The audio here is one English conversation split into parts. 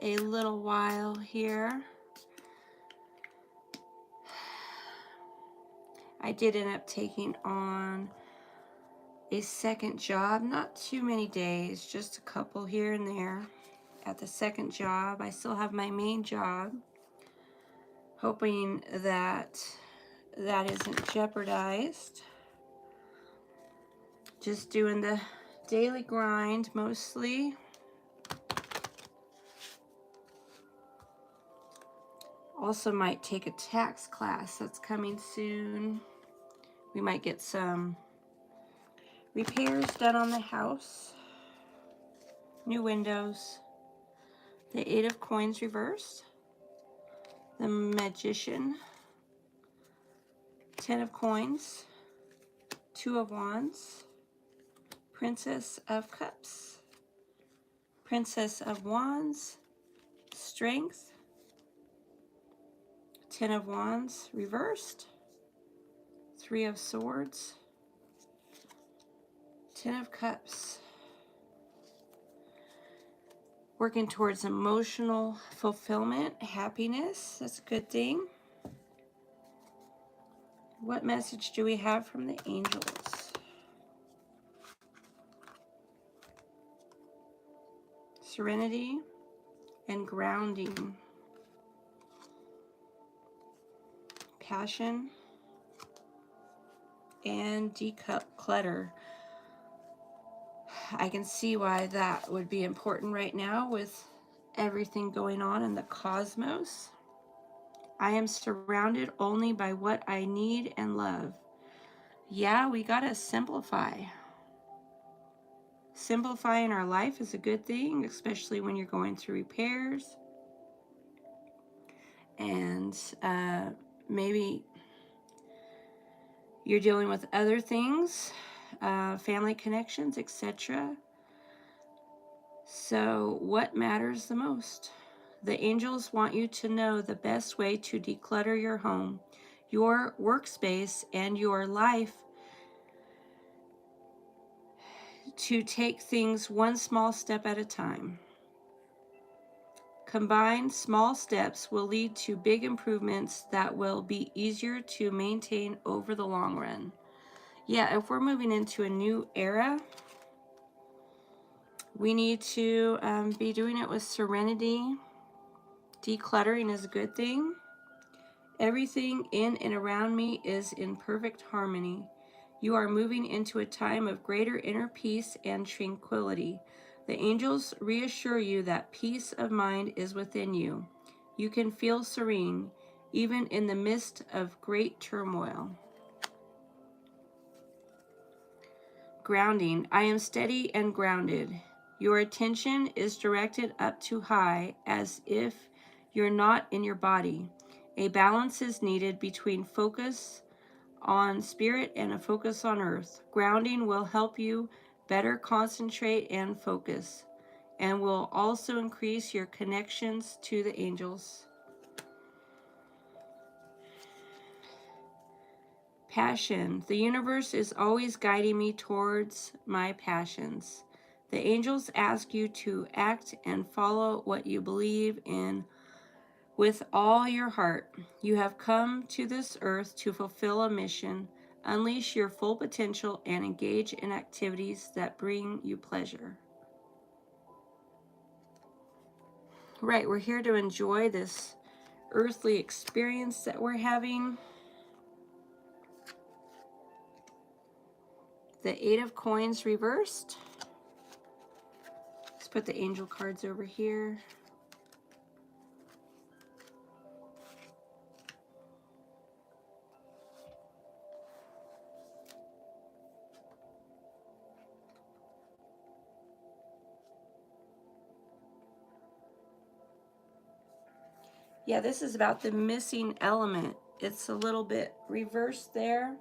a little while here. I did end up taking on a second job, not too many days, just a couple here and there at the second job. I still have my main job, hoping that that isn't jeopardized. Just doing the daily grind mostly. Also might take a tax class that's coming soon. We might get some repairs done on the house. New windows. The 8 of Coins reversed. The Magician. 10 of Coins. 2 of Wands. Princess of Cups. Princess of Wands. Strength. 10 of Wands reversed. 3 of Swords. 10 of Cups. Working towards emotional fulfillment, happiness. That's a good thing. What message do we have from the angels? Serenity and grounding. Passion and declutter. I can see why that would be important right now with everything going on in the cosmos. I am surrounded only by what I need and love. Yeah, we gotta simplify. Simplifying our life is a good thing, especially when you're going through repairs. And maybe you're dealing with other things, family connections, etc. So what matters the most? The angels want you to know the best way to declutter your home, your workspace, and your life, to take things one small step at a time. Combined small steps will lead to big improvements that will be easier to maintain over the long run. Yeah, if we're moving into a new era, we need to be doing it with serenity. Decluttering is a good thing. Everything in and around me is in perfect harmony. You are moving into a time of greater inner peace and tranquility. The angels reassure you that peace of mind is within you. You can feel serene, even in the midst of great turmoil. Grounding. I am steady and grounded. Your attention is directed up too high, as if you're not in your body. A balance is needed between focus on spirit and a focus on earth. Grounding will help you better concentrate and focus, and will also increase your connections to the angels. Passion. The universe is always guiding me towards my passions. The angels ask you to act and follow what you believe in with all your heart. You have come to this earth to fulfill a mission. Unleash your full potential and engage in activities that bring you pleasure. Right, we're here to enjoy this earthly experience that we're having. The 8 of Coins reversed. Let's put the angel cards over here. Yeah, this is about the missing element. It's a little bit reversed there.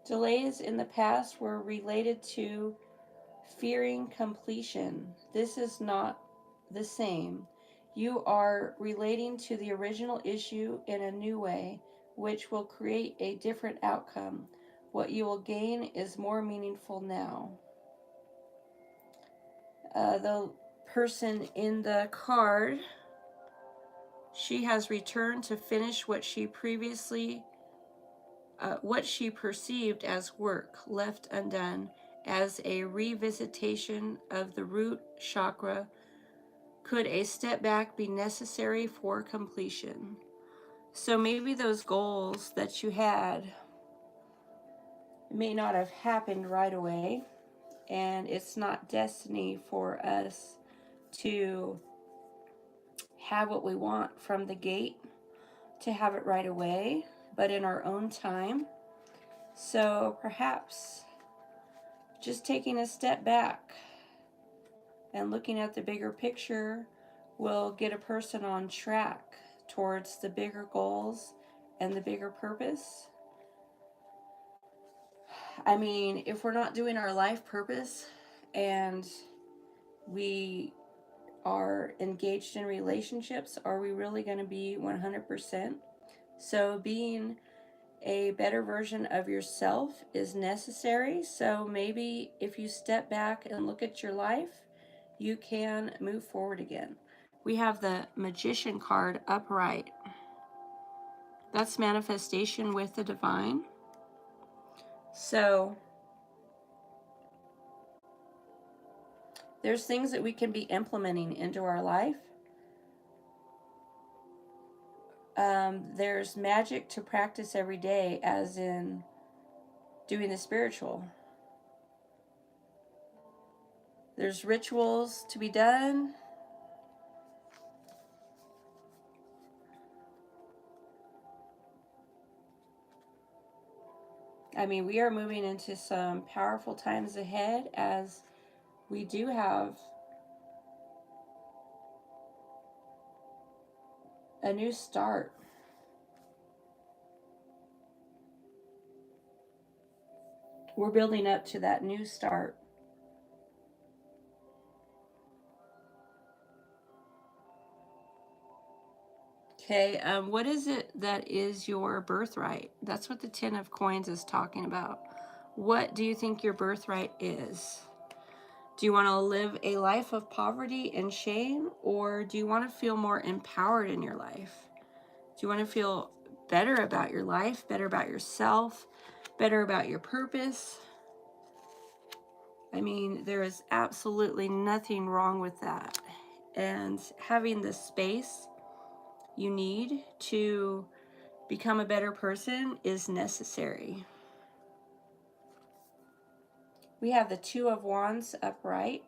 Delays in the past were related to fearing completion. This is not the same. You are relating to the original issue in a new way, which will create a different outcome. What you will gain is more meaningful now. The person in the card, she has returned to finish what she perceived as work left undone, as a revisitation of the root chakra. Could a step back be necessary for completion? So maybe those goals that you had may not have happened right away, and it's not destiny for us to have what we want from the gate, to have it right away, but in our own time. So perhaps just taking a step back and looking at the bigger picture will get a person on track towards the bigger goals and the bigger purpose. I mean, if we're not doing our life purpose and we are engaged in relationships, are we really going to be 100%? So being a better version of yourself is necessary. So maybe if you step back and look at your life, you can move forward again. We have the Magician card upright. That's manifestation with the divine. So there's things that we can be implementing into our life. There's magic to practice every day, as in doing the spiritual. There's rituals to be done. I mean, we are moving into some powerful times ahead, as we do have a new start. We're building up to that new start. Okay, what is it that is your birthright? That's what the Ten of Coins is talking about. What do you think your birthright is? Do you want to live a life of poverty and shame, or do you want to feel more empowered in your life? Do you want to feel better about your life, better about yourself, better about your purpose? I mean, there is absolutely nothing wrong with that. And having the space you need to become a better person is necessary. We have the Two of Wands upright.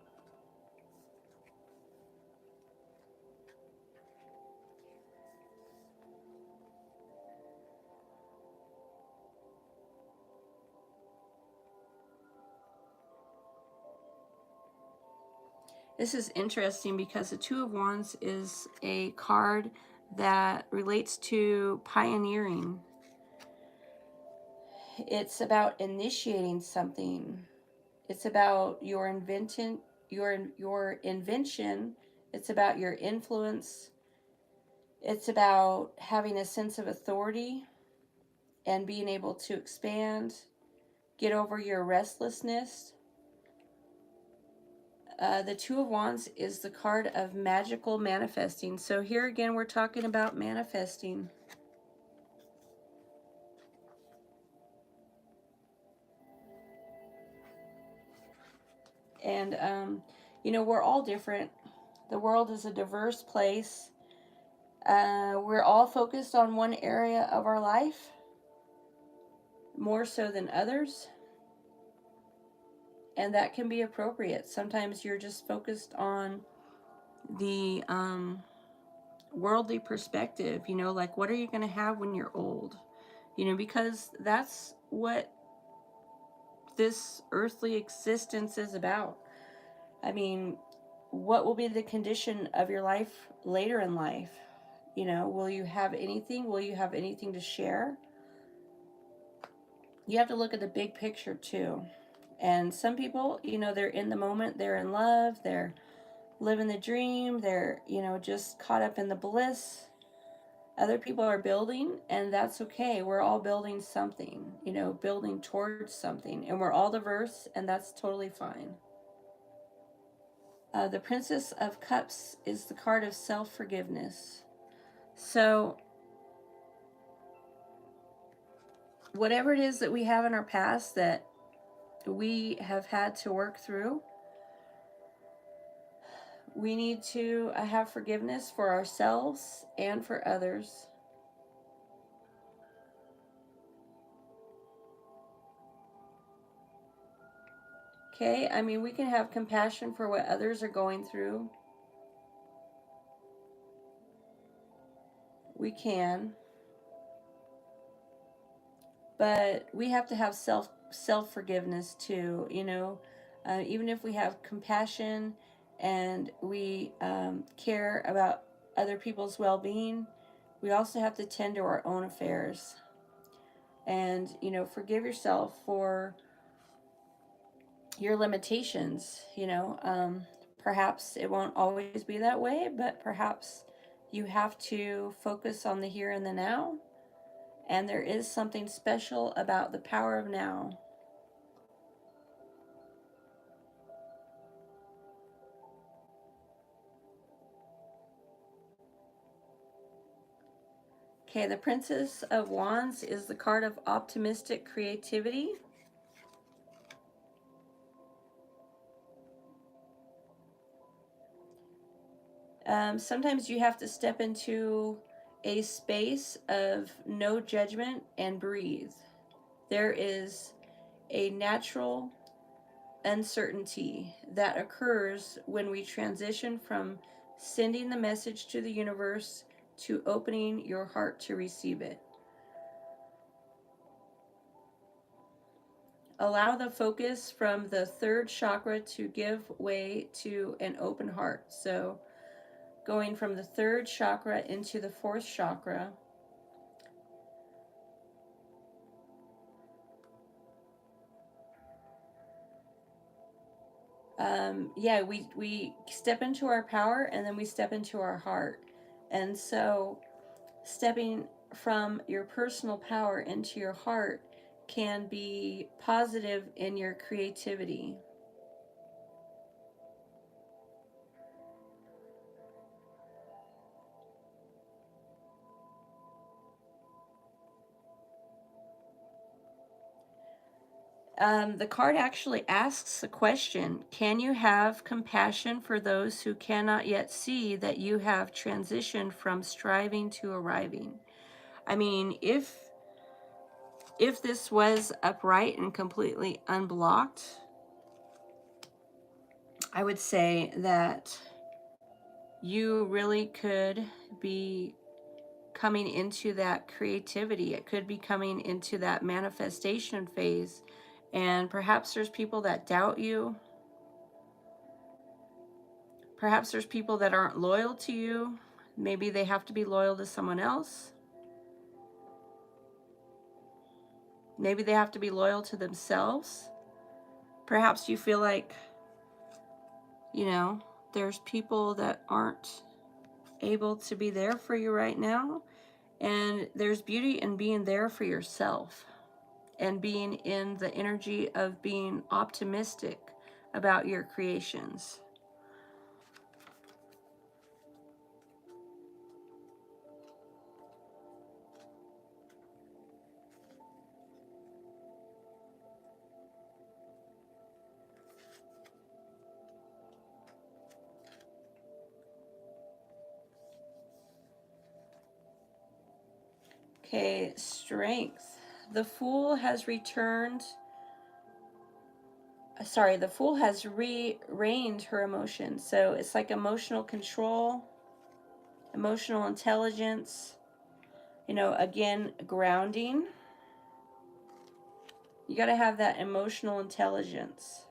This is interesting because the Two of Wands is a card that relates to pioneering. It's about initiating something. It's about your invention. It's about your influence. It's about having a sense of authority and being able to expand, get over your restlessness. The Two of Wands is the card of magical manifesting. So here again, we're talking about manifesting. And, you know, we're all different. The world is a diverse place. We're all focused on one area of our life, more so than others. And that can be appropriate. Sometimes you're just focused on the worldly perspective, you know, like what are you going to have when you're old? You know, because that's what this earthly existence is about. I mean, what will be the condition of your life later in life? You know, will you have anything? Will you have anything to share? You have to look at the big picture too. And some people, you know, they're in the moment, they're in love, they're living the dream. They're, just caught up in the bliss. Other people are building, and that's okay. We're all building something, building towards something, and we're all diverse, and that's totally fine. The Princess of Cups is the card of self-forgiveness. So whatever it is that we have in our past that we have had to work through, we need to have forgiveness for ourselves and for others. Okay, I mean, we can have compassion for what others are going through. We can. But we have to have self forgiveness too, even if we have compassion and we care about other people's well-being, we also have to tend to our own affairs. And forgive yourself for your limitations. Perhaps it won't always be that way, but perhaps you have to focus on the here and the now. And there is something special about the power of now. Okay, the Princess of Wands is the card of optimistic creativity. Sometimes you have to step into a space of no judgment and breathe. There is a natural uncertainty that occurs when we transition from sending the message to the universe to opening your heart to receive it. Allow the focus from the third chakra to give way to an open heart. So, going from the third chakra into the fourth chakra. We step into our power, and then we step into our heart. And so, stepping from your personal power into your heart can be positive in your creativity. The card actually asks a question: can you have compassion for those who cannot yet see that you have transitioned from striving to arriving? I mean, if this was upright and completely unblocked, I would say that you really could be coming into that creativity. It could be coming into that manifestation phase. And perhaps there's people that doubt you. Perhaps there's people that aren't loyal to you. Maybe they have to be loyal to someone else. Maybe they have to be loyal to themselves. Perhaps you feel like, there's people that aren't able to be there for you right now. And there's beauty in being there for yourself and being in the energy of being optimistic about your creations. Okay, strength. The Fool has returned. Sorry, the Fool has reined her emotions. So it's like emotional control, emotional intelligence, again, grounding. You got to have that emotional intelligence.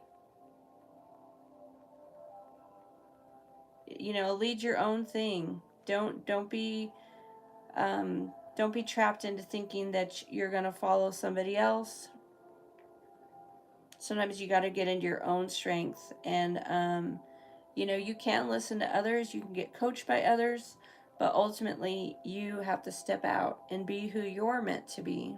Lead your own thing. Don't be trapped into thinking that you're going to follow somebody else. Sometimes you got to get into your own strength and You know, you can listen to others, you can get coached by others, but ultimately you have to step out and be who you're meant to be.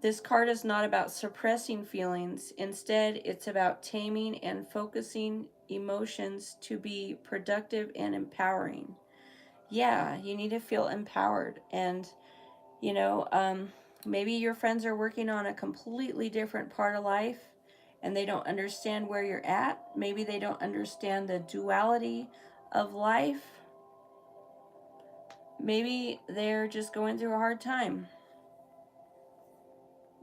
This card is not about suppressing feelings. Instead, it's about taming and focusing emotions to be productive and empowering. Yeah, you need to feel empowered. And, you know, maybe your friends are working on a completely different part of life and they don't understand where you're at. Maybe they don't understand the duality of life. Maybe they're just going through a hard time.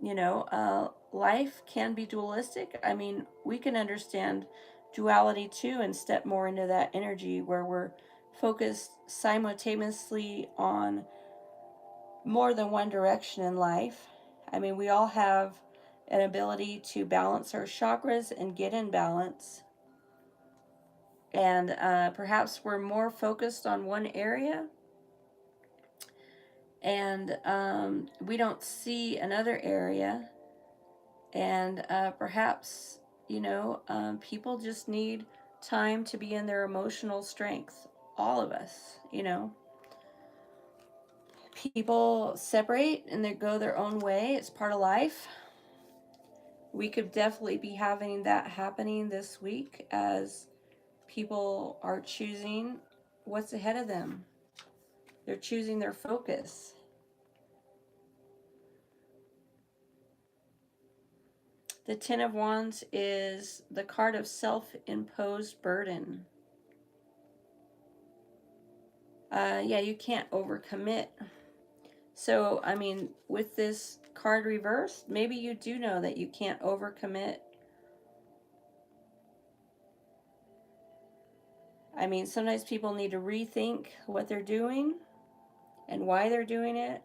You know, life can be dualistic. I mean, we can understand duality too and step more into that energy where we're focused simultaneously on more than one direction in life. I mean, we all have an ability to balance our chakras and get in balance. And perhaps we're more focused on one area and we don't see another area. And perhaps, you know, people just need time to be in their emotional strength. All of us, you know. People separate and they go their own way. It's part of life. We could definitely be having that happening this week as people are choosing what's ahead of them. They're choosing their focus. The Ten of Wands is the card of self-imposed burden. Yeah, you can't overcommit. So, I mean, with this card reversed, maybe you do know that you can't overcommit. I mean, sometimes people need to rethink what they're doing and why they're doing it.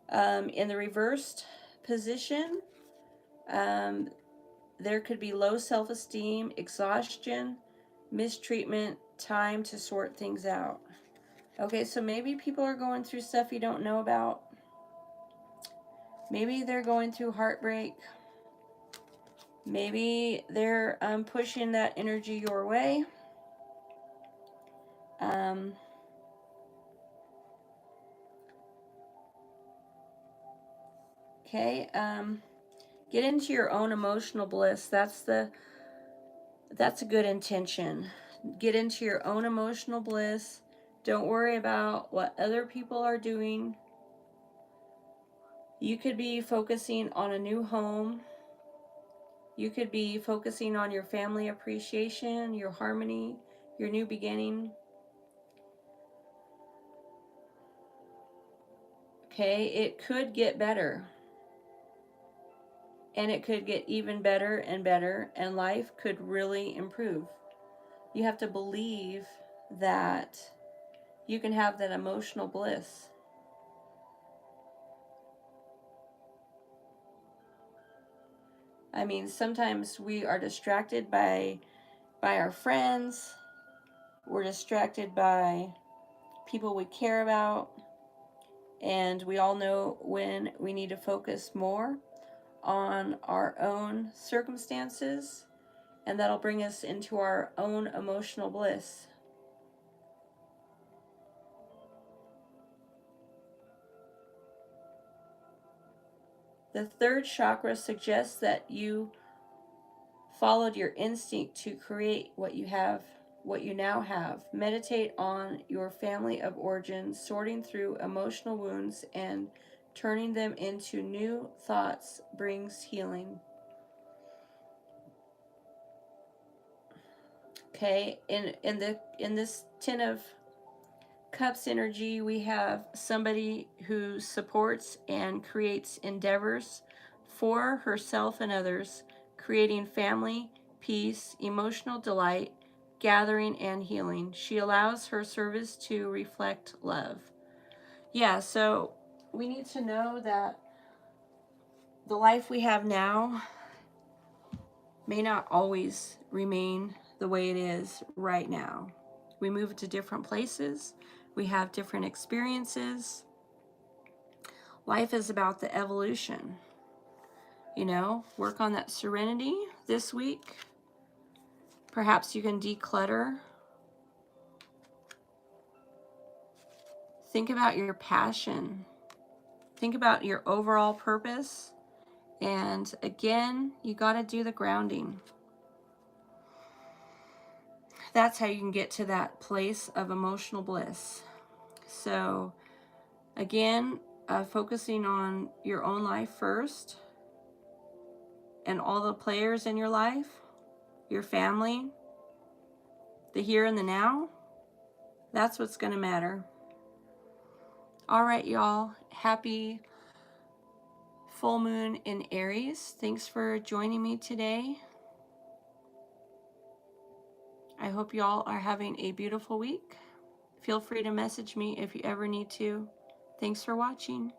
In the reversed position, there could be low self-esteem, exhaustion, mistreatment, time to sort things out. Okay, so maybe people are going through stuff you don't know about. Maybe they're going through heartbreak. Maybe they're pushing that energy your way. Okay. Get into your own emotional bliss. That's a good intention. Get into your own emotional bliss. Don't worry about what other people are doing. You could be focusing on a new home. You could be focusing on your family appreciation, your harmony, your new beginning. Okay, it could get better. And it could get even better and better, and life could really improve. You have to believe that you can have that emotional bliss. I mean, sometimes we are distracted by our friends. We're distracted by people we care about. And we all know when we need to focus more on our own circumstances, and that'll bring us into our own emotional bliss. The third chakra suggests that you followed your instinct to create what you now have. Meditate on your family of origin, sorting through emotional wounds and turning them into new thoughts brings healing. Okay, in this Ten of Cups energy, we have somebody who supports and creates endeavors for herself and others, creating family, peace, emotional delight, gathering, and healing. She allows her service to reflect love. Yeah, so we need to know that the life we have now may not always remain the way it is right now. We move to different places. We have different experiences. Life is about the evolution. You know, work on that serenity this week. Perhaps you can declutter. Think about your passion. Think about your overall purpose. And again, you got to do the grounding. That's how you can get to that place of emotional bliss. So again, focusing on your own life first and all the players in your life, your family, the here and the now, that's what's going to matter. All right, y'all. Happy full moon in Aries. Thanks for joining me today. I hope y'all are having a beautiful week. Feel free to message me if you ever need to. Thanks for watching.